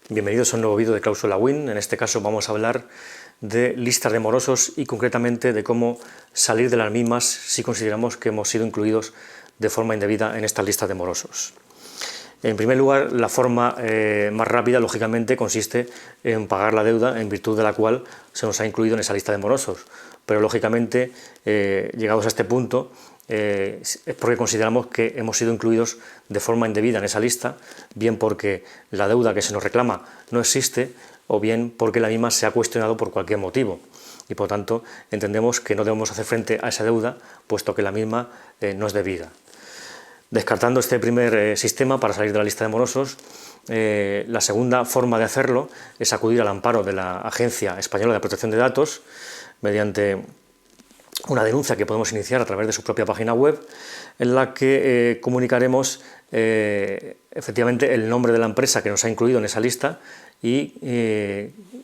Bienvenidos a un nuevo vídeo de Cláusula Win. En este caso vamos a hablar de listas de morosos y concretamente de cómo salir de las mismas si consideramos que hemos sido incluidos de forma indebida en estas listas de morosos. En primer lugar, la forma más rápida, lógicamente, consiste en pagar la deuda en virtud de la cual se nos ha incluido en esa lista de morosos. Pero, lógicamente, llegados a este punto, es porque consideramos que hemos sido incluidos de forma indebida en esa lista, bien porque la deuda que se nos reclama no existe, o bien porque la misma se ha cuestionado por cualquier motivo. Y, por tanto, entendemos que no debemos hacer frente a esa deuda, puesto que la misma no es debida. Descartando este primer sistema para salir de la lista de morosos, la segunda forma de hacerlo es acudir al amparo de la Agencia Española de Protección de Datos mediante una denuncia que podemos iniciar a través de su propia página web, en la que comunicaremos efectivamente el nombre de la empresa que nos ha incluido en esa lista y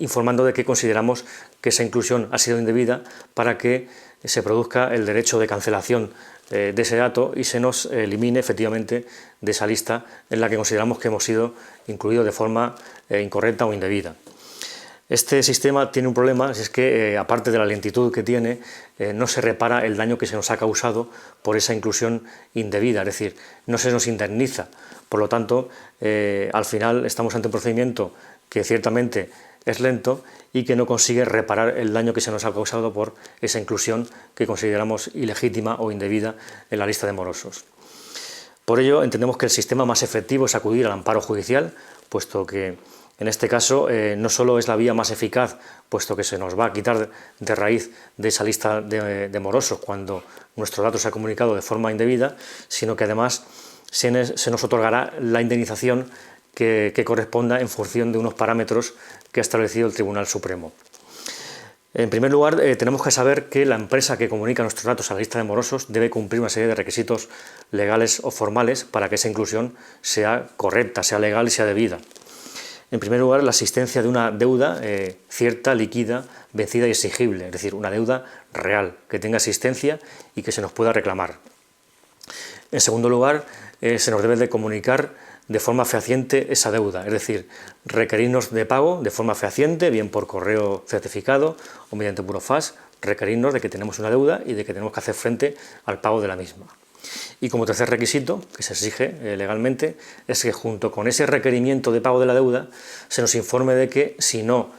informando de que consideramos que esa inclusión ha sido indebida para que se produzca el derecho de cancelación de ese dato y se nos elimine efectivamente de esa lista en la que consideramos que hemos sido incluidos de forma incorrecta o indebida. Este sistema tiene un problema, es que aparte de la lentitud que tiene, no se repara el daño que se nos ha causado por esa inclusión indebida, es decir, no se nos indemniza. Por lo tanto, al final estamos ante un procedimiento que ciertamente es lento y que no consigue reparar el daño que se nos ha causado por esa inclusión que consideramos ilegítima o indebida en la lista de morosos. Por ello, entendemos que el sistema más efectivo es acudir al amparo judicial, puesto que en este caso no solo es la vía más eficaz, puesto que se nos va a quitar de raíz de esa lista de morosos cuando nuestro dato se ha comunicado de forma indebida, sino que además se nos otorgará la indemnización que corresponda en función de unos parámetros que ha establecido el Tribunal Supremo. En primer lugar, tenemos que saber que la empresa que comunica nuestros datos a la lista de morosos debe cumplir una serie de requisitos legales o formales para que esa inclusión sea correcta, sea legal y sea debida. En primer lugar, la existencia de una deuda cierta, líquida, vencida y exigible, es decir, una deuda real, que tenga existencia y que se nos pueda reclamar. En segundo lugar, se nos debe de comunicar de forma fehaciente esa deuda, es decir, requerirnos de pago de forma fehaciente, bien por correo certificado o mediante burofax, requerirnos de que tenemos una deuda y de que tenemos que hacer frente al pago de la misma. Y como tercer requisito, que se exige legalmente, es que junto con ese requerimiento de pago de la deuda se nos informe de que si no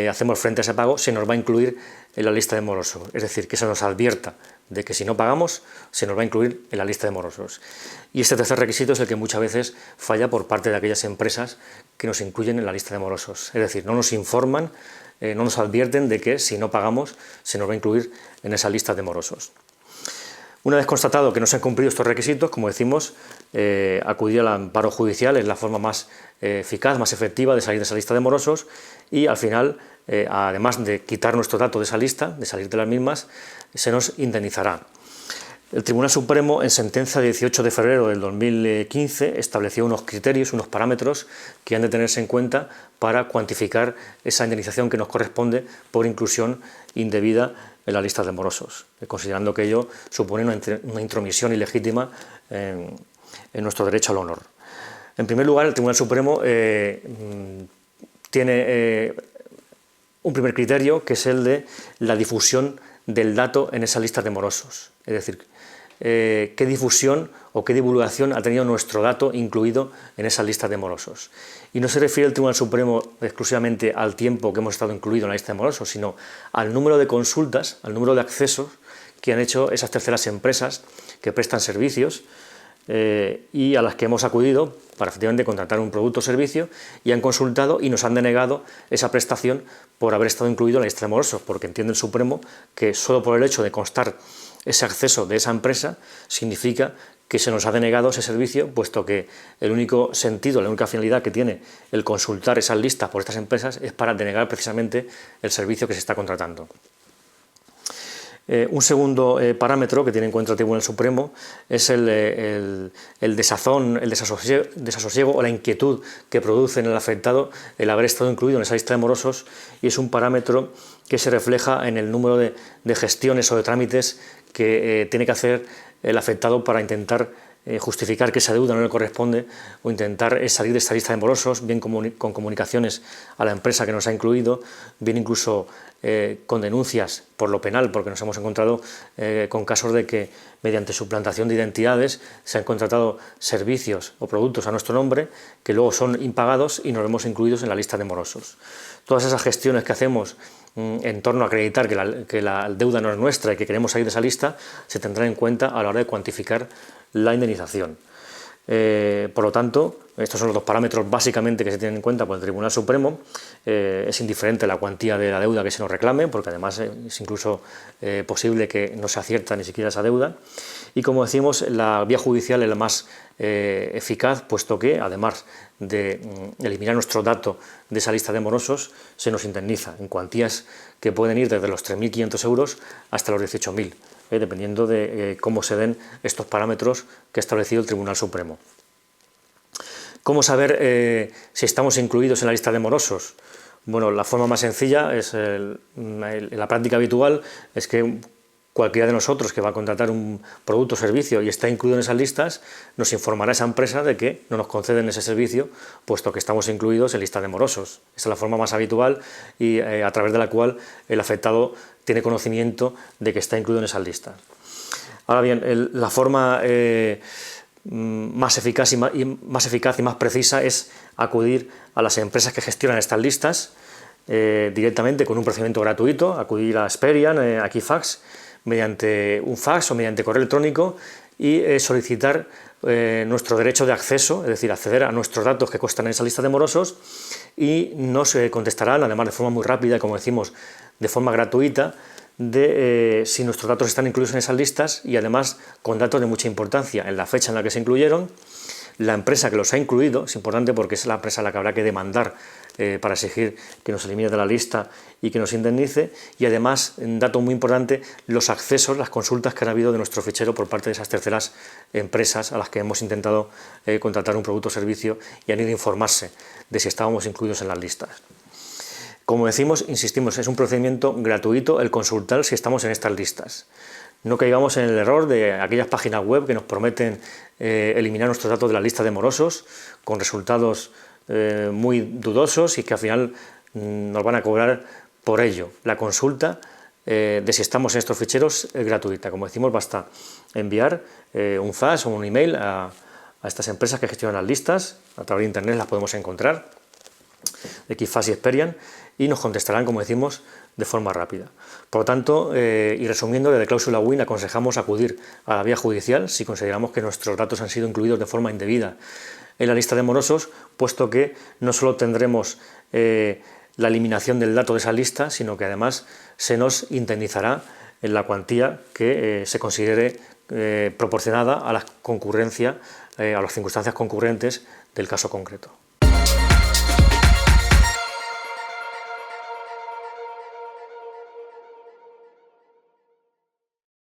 hacemos frente a ese pago se nos va a incluir en la lista de morosos, es decir, que se nos advierta de que si no pagamos se nos va a incluir en la lista de morosos. Y este tercer requisito es el que muchas veces falla por parte de aquellas empresas que nos incluyen en la lista de morosos, es decir, no nos informan, no nos advierten de que si no pagamos se nos va a incluir en esa lista de morosos. Una vez constatado que no se han cumplido estos requisitos, como decimos, acudir al amparo judicial es la forma más eficaz, más efectiva de salir de esa lista de morosos y al final, además de quitar nuestro dato de esa lista, de salir de las mismas, se nos indemnizará. El Tribunal Supremo, en sentencia de 18 de febrero del 2015, estableció unos criterios, unos parámetros que han de tenerse en cuenta para cuantificar esa indemnización que nos corresponde por inclusión indebida en la lista de morosos, considerando que ello supone una intromisión ilegítima en nuestro derecho al honor. En primer lugar, el Tribunal Supremo tiene un primer criterio, que es el de la difusión del dato en esa lista de morosos, es decir, qué difusión o qué divulgación ha tenido nuestro dato incluido en esa lista de morosos. Y no se refiere el Tribunal Supremo exclusivamente al tiempo que hemos estado incluido en la lista de morosos, sino al número de consultas, al número de accesos que han hecho esas terceras empresas que prestan servicios y a las que hemos acudido para efectivamente contratar un producto o servicio y han consultado y nos han denegado esa prestación por haber estado incluido en la lista de morosos, porque entiende el Supremo que solo por el hecho de constar ese acceso de esa empresa significa que se nos ha denegado ese servicio, puesto que el único sentido, la única finalidad que tiene el consultar esas listas por estas empresas es para denegar precisamente el servicio que se está contratando. Un segundo parámetro que tiene en cuenta el Tribunal Supremo es el desazón, el desasosiego o la inquietud que produce en el afectado el haber estado incluido en esa lista de morosos, y es un parámetro que se refleja en el número de gestiones o de trámites que tiene que hacer el afectado para intentar justificar que esa deuda no le corresponde o intentar salir de esta lista de morosos, bien con comunicaciones a la empresa que nos ha incluido, bien incluso con denuncias por lo penal, porque nos hemos encontrado con casos de que mediante suplantación de identidades se han contratado servicios o productos a nuestro nombre que luego son impagados y nos vemos incluidos en la lista de morosos. Todas esas gestiones que hacemos en torno a acreditar que la deuda no es nuestra y que queremos salir de esa lista se tendrá en cuenta a la hora de cuantificar la indemnización. Por lo tanto, estos son los dos parámetros básicamente que se tienen en cuenta por el Tribunal Supremo. Es indiferente la cuantía de la deuda que se nos reclame, porque además es incluso posible que no se acierta ni siquiera esa deuda. Y como decimos, la vía judicial es la más eficaz, puesto que además de eliminar nuestro dato de esa lista de morosos, se nos indemniza en cuantías que pueden ir desde los 3.500 euros hasta los 18.000. Dependiendo de cómo se den estos parámetros que ha establecido el Tribunal Supremo. ¿Cómo saber si estamos incluidos en la lista de morosos? Bueno, la forma más sencilla es la práctica habitual es que cualquiera de nosotros que va a contratar un producto o servicio y está incluido en esas listas, nos informará esa empresa de que no nos conceden ese servicio, puesto que estamos incluidos en lista de morosos. Esa es la forma más habitual y a través de la cual el afectado tiene conocimiento de que está incluido en esas listas. Ahora bien, la forma más eficaz y más precisa es acudir a las empresas que gestionan estas listas directamente con un procedimiento gratuito, acudir a Experian, a Equifax, mediante un fax o mediante correo electrónico y solicitar nuestro derecho de acceso, es decir, acceder a nuestros datos que constan en esa lista de morosos, y nos contestarán, además de forma muy rápida, como decimos, de forma gratuita, de si nuestros datos están incluidos en esas listas y además con datos de mucha importancia, en la fecha en la que se incluyeron, la empresa que los ha incluido, es importante porque es la empresa a la que habrá que demandar para exigir que nos elimine de la lista y que nos indemnice, y además, un dato muy importante, los accesos, las consultas que han habido de nuestro fichero por parte de esas terceras empresas a las que hemos intentado contratar un producto o servicio y han ido a informarse de si estábamos incluidos en las listas. Como decimos, insistimos, es un procedimiento gratuito el consultar si estamos en estas listas. No caigamos en el error de aquellas páginas web que nos prometen eliminar nuestros datos de la lista de morosos con resultados muy dudosos y que al final nos van a cobrar por ello. La consulta de si estamos en estos ficheros es gratuita. Como decimos, basta enviar un fax o un email a estas empresas que gestionan las listas. A través de internet las podemos encontrar, Equifax y Experian, y nos contestarán, como decimos, de forma rápida. Por lo tanto, y resumiendo, desde Cláusula Win aconsejamos acudir a la vía judicial si consideramos que nuestros datos han sido incluidos de forma indebida en la lista de morosos, puesto que no solo tendremos la eliminación del dato de esa lista, sino que además se nos indemnizará en la cuantía que se considere proporcionada a la concurrencia, a las circunstancias concurrentes del caso concreto.